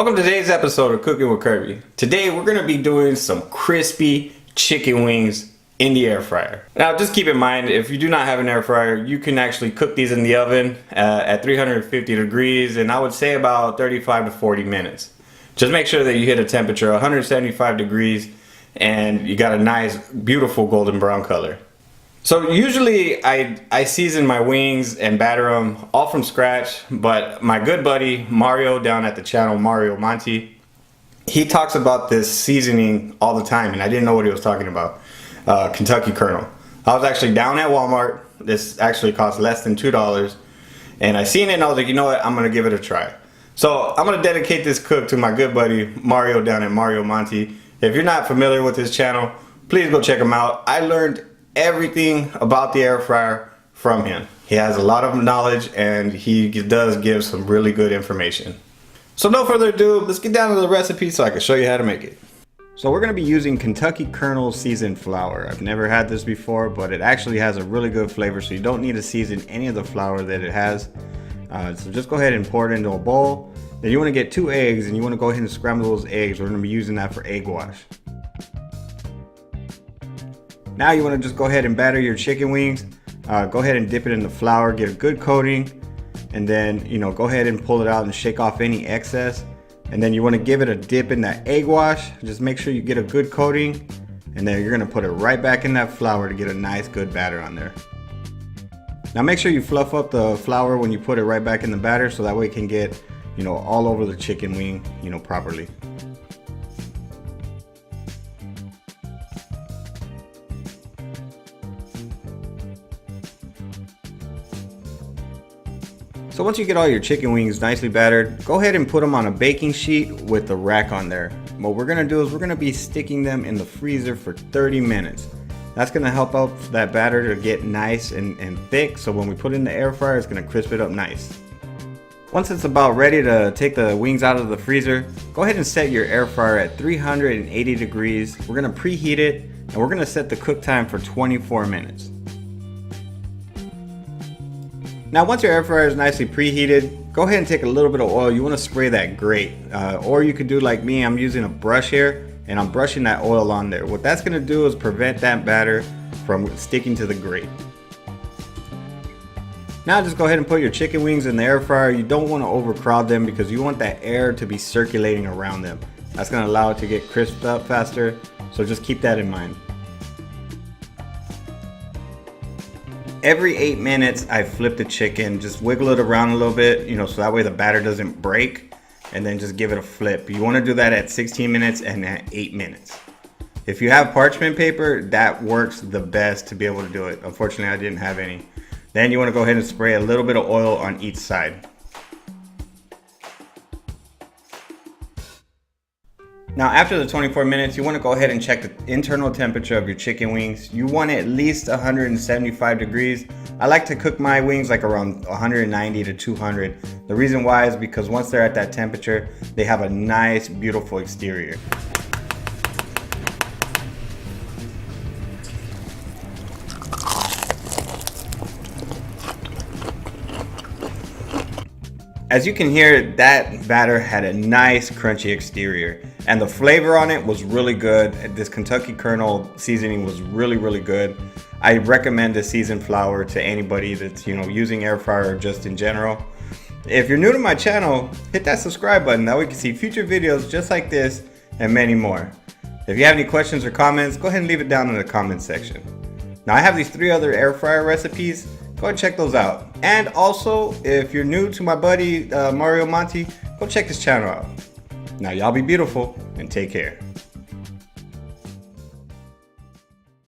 Welcome to today's episode of Cooking with Kirby. Today we're going to be doing some crispy chicken wings in the air fryer. Now just keep in mind, if you do not have an air fryer, you can actually cook these in the oven at 350 degrees, and I would say about 35 to 40 minutes. Just make sure that you hit a temperature 175 degrees and you got a nice beautiful golden brown color. So usually I season my wings and batter them all from scratch, but my good buddy Mario down at the channel, Mario Monti, he talks about this seasoning all the time, and I didn't know what he was talking about. Kentucky Colonel. I was actually down at Walmart. This actually cost less than $2, and I seen it and I was like, you know what, I'm gonna give it a try. So I'm gonna dedicate this cook to my good buddy Mario down at Mario Monti. If you're not familiar with his channel, please go check him out. I learned everything about the air fryer from him. He has a lot of knowledge and he does give some really good information. So no further ado, let's get down to the recipe so I can show you how to make it. So we're going to be using Kentucky Colonel seasoned flour. I've never had this before, but it actually has a really good flavor, so you don't need to season any of the flour that it has. So just go ahead and pour it into a bowl. Then you want to get 2 eggs and you want to go ahead and scramble those eggs. We're going to be using that for egg wash. Now you want to just go ahead and batter your chicken wings. Go ahead and dip it in the flour, get a good coating, and then go ahead and pull it out and shake off any excess. And then you want to give it a dip in that egg wash. Just make sure you get a good coating, and then you're going to put it right back in that flour to get a nice good batter on there. Now make sure you fluff up the flour when you put it right back in the batter, so that way it can get all over the chicken wing properly. So once you get all your chicken wings nicely battered, go ahead and put them on a baking sheet with the rack on there. What we're gonna do is we're gonna be sticking them in the freezer for 30 minutes. That's gonna help out that batter to get nice and thick, so when we put it in the air fryer, it's gonna crisp it up nice. Once it's about ready to take the wings out of the freezer, go ahead and set your air fryer at 380 degrees. We're gonna preheat it, and we're gonna set the cook time for 24 minutes. Now once your air fryer is nicely preheated, go ahead and take a little bit of oil. You want to spray that grate, or you could do like me. I'm using a brush here and I'm brushing that oil on there. What that's going to do is prevent that batter from sticking to the grate. Now just go ahead and put your chicken wings in the air fryer. You don't want to overcrowd them because you want that air to be circulating around them. That's going to allow it to get crisped up faster, so just keep that in mind. Every 8 minutes I flip the chicken, just wiggle it around a little bit, so that way the batter doesn't break, and then just give it a flip. You want to do that at 16 minutes and at 8 minutes. If you have parchment paper, that works the best to be able to do it. Unfortunately, I didn't have any. Then you want to go ahead and spray a little bit of oil on each side. Now after the 24 minutes, you want to go ahead and check the internal temperature of your chicken wings. You want it at least 175 degrees. I like to cook my wings like around 190 to 200. The reason why is because once they're at that temperature, they have a nice, beautiful exterior. As you can hear, that batter had a nice crunchy exterior, and the flavor on it was really good. This Kentucky Colonel seasoning was really good. I recommend the seasoned flour to anybody that's using air fryer or just in general. If you're new to my channel, hit that subscribe button. That way you can see future videos just like this and many more. If you have any questions or comments, go ahead and leave it down in the comments section. Now I have these 3 other air fryer recipes. Go ahead and check those out. And also, if you're new to my buddy Mario Monti, go check his channel out. Now y'all be beautiful and take care.